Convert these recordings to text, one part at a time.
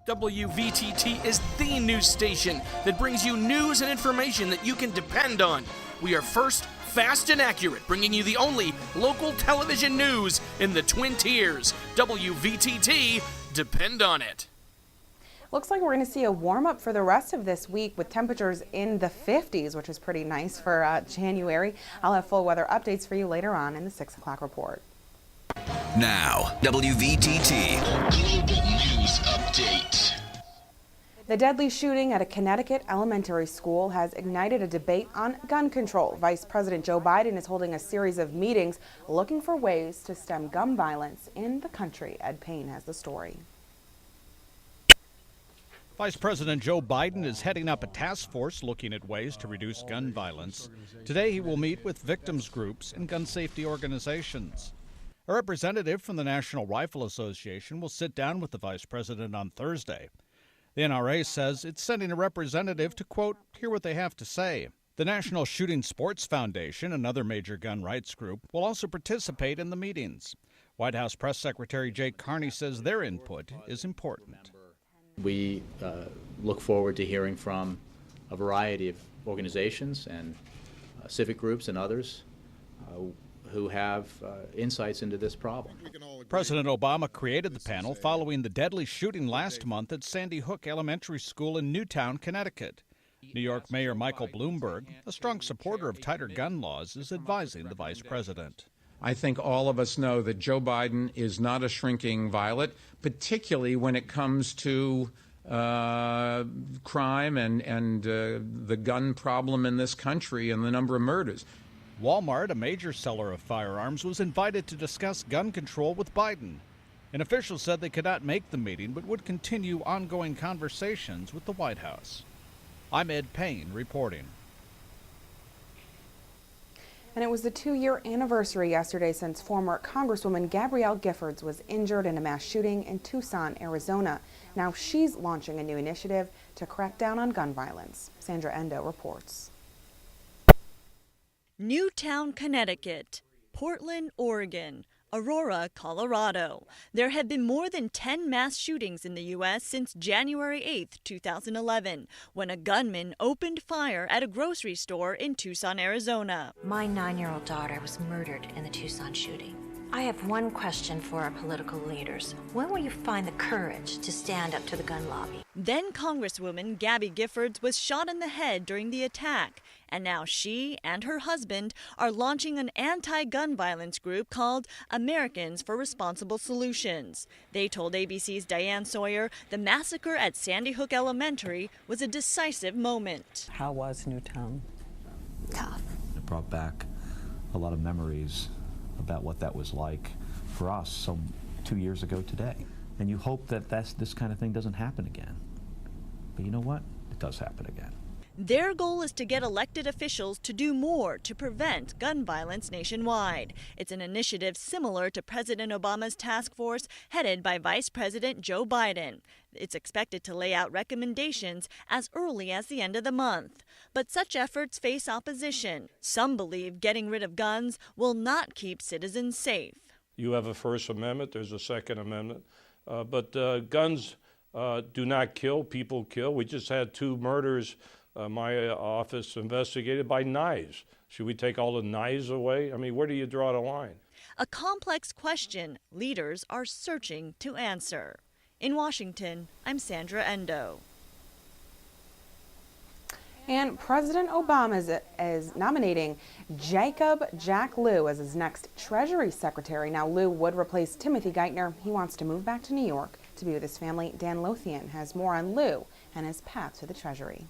WVTT is the news station that brings you news and information that you can depend on. We are first, fast, and accurate, bringing you the only local television news in the Twin Tiers. WVTT, depend on it. Looks like we're going to see a warm-up for the rest of this week with temperatures in the 50s, which is pretty nice for January. I'll have full weather updates for you later on in the 6 o'clock report. Now, WVTT. Global News Update. The deadly shooting at a Connecticut elementary school has ignited a debate on gun control. Vice President Joe Biden is holding a series of meetings looking for ways to stem gun violence in the country. Ed Payne has the story. Vice President Joe Biden is heading up a task force looking at ways to reduce gun violence. Today he will meet with victims groups and gun safety organizations. A representative from the National Rifle Association will sit down with the vice president on Thursday. The NRA says it's sending a representative to, quote, hear what they have to say. The National Shooting Sports Foundation, another major gun rights group, will also participate in the meetings. White House Press Secretary Jake Carney says their input is important. We look forward to hearing from a variety of organizations and civic groups and others who have insights into this problem. President Obama created the panel following the deadly shooting last month at Sandy Hook Elementary School in Newtown, Connecticut. New York Mayor Michael Bloomberg, a strong supporter of tighter gun laws, is advising the vice president. I think all of us know that Joe Biden is not a shrinking violet, particularly when it comes to crime and the gun problem in this country and the number of murders. Walmart, a major seller of firearms, was invited to discuss gun control with Biden. An official said they could not make the meeting but would continue ongoing conversations with the White House. I'm Ed Payne reporting. And it was the 2-year anniversary yesterday since former Congresswoman Gabrielle Giffords was injured in a mass shooting in Tucson, Arizona. Now she's launching a new initiative to crack down on gun violence. Sandra Endo reports. Newtown, Connecticut, Portland, Oregon, Aurora, Colorado. There have been more than 10 mass shootings in the U.S. since January 8, 2011, when a gunman opened fire at a grocery store in Tucson, Arizona. My 9-year-old daughter was murdered in the Tucson shooting. I have one question for our political leaders. When will you find the courage to stand up to the gun lobby? Then Congresswoman Gabby Giffords was shot in the head during the attack, and now she and her husband are launching an anti-gun violence group called Americans for Responsible Solutions. They told ABC's Diane Sawyer the massacre at Sandy Hook Elementary was a decisive moment. How was Newtown? Tough. It brought back a lot of memories about what that was like for us some 2 years ago today. And you hope that this kind of thing doesn't happen again. But you know what? It does happen again. Their goal is to get elected officials to do more to prevent gun violence nationwide. It's an initiative similar to President Obama's task force headed by Vice President Joe Biden. It's expected to lay out recommendations as early as the end of the month. But such efforts face opposition. Some believe getting rid of guns will not keep citizens safe. You have a First Amendment, there's a Second Amendment, but guns do not kill, people kill. We just had 2 murders, my office investigated, by knives. Should we take all the knives away? I mean, where do you draw the line? A complex question leaders are searching to answer. In Washington, I'm Sandra Endo. And President Obama is nominating Jack Lew as his next Treasury Secretary. Now, Lew would replace Timothy Geithner. He wants to move back to New York to be with his family. Dan Lothian has more on Lew and his path to the Treasury.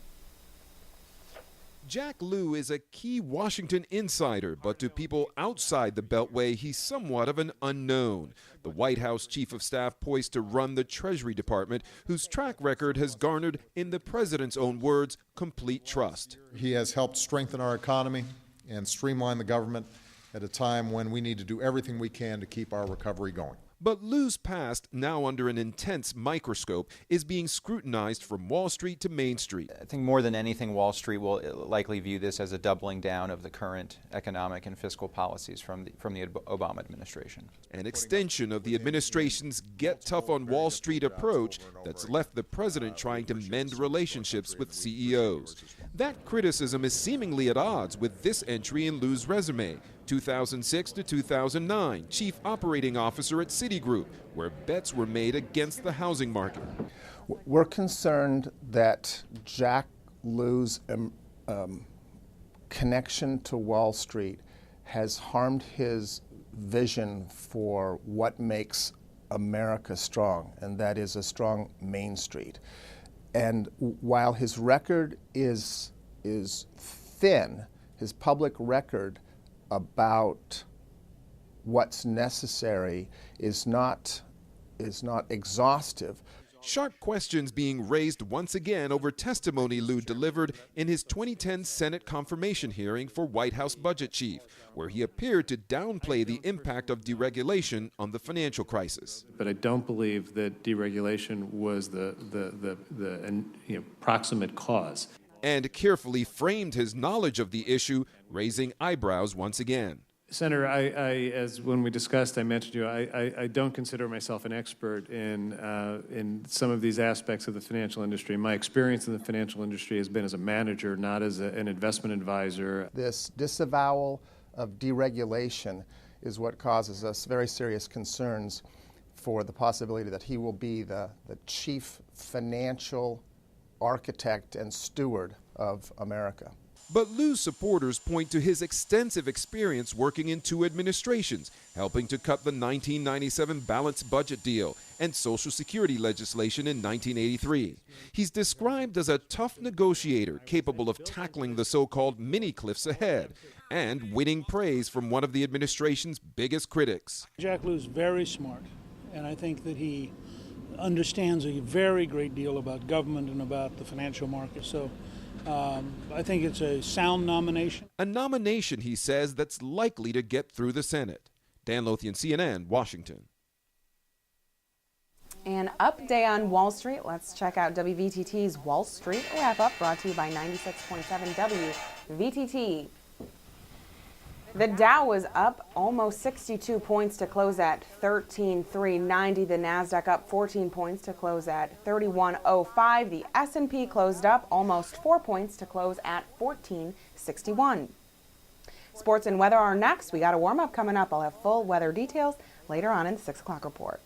Jack Lew is a key Washington insider, but to people outside the Beltway, he's somewhat of an unknown. The White House Chief of Staff poised to run the Treasury Department, whose track record has garnered, in the president's own words, complete trust. He has helped strengthen our economy and streamline the government at a time when we need to do everything we can to keep our recovery going. But Lou's past, now under an intense microscope, is being scrutinized from Wall Street to Main Street. I think more than anything, Wall Street will likely view this as a doubling down of the current economic and fiscal policies from the Obama administration. An extension of the administration's get tough on Wall Street approach that's left the president trying to mend relationships with CEOs. That criticism is seemingly at odds with this entry in Lou's resume. 2006 to 2009, Chief Operating Officer at Citigroup, where bets were made against the housing market. We're concerned that Jack Lou's connection to Wall Street has harmed his vision for what makes America strong, and that is a strong Main Street. And while his record is thin, his public record about what's necessary is not exhaustive. Sharp questions being raised once again over testimony Lou delivered in his 2010 Senate confirmation hearing for White House budget chief, where he appeared to downplay the impact of deregulation on the financial crisis. But I don't believe that deregulation was the proximate cause. And carefully framed his knowledge of the issue, raising eyebrows once again. Senator, as when we discussed, I mentioned to you, I don't consider myself an expert in some of these aspects of the financial industry. My experience in the financial industry has been as a manager, not as an investment advisor. This disavowal of deregulation is what causes us very serious concerns for the possibility that he will be the chief financial architect and steward of America. But Lou's supporters point to his extensive experience working in two administrations, helping to cut the 1997 balanced budget deal and Social Security legislation in 1983. He's described as a tough negotiator capable of tackling the so-called mini cliffs ahead and winning praise from one of the administration's biggest critics. Jack Lou's very smart, and I think that he understands a very great deal about government and about the financial market. So I think it's a sound nomination. A nomination, he says, that's likely to get through the Senate. Dan Lothian, CNN, Washington. An update on Wall Street. Let's check out WVTT's Wall Street Wrap-Up, brought to you by 96.7 WVTT. The Dow was up almost 62 points to close at 13,390. The Nasdaq up 14 points to close at 3105. The S&P closed up almost 4 points to close at 1461. Sports and weather are next. We got a warm-up coming up. I'll have full weather details later on in the 6 o'clock report.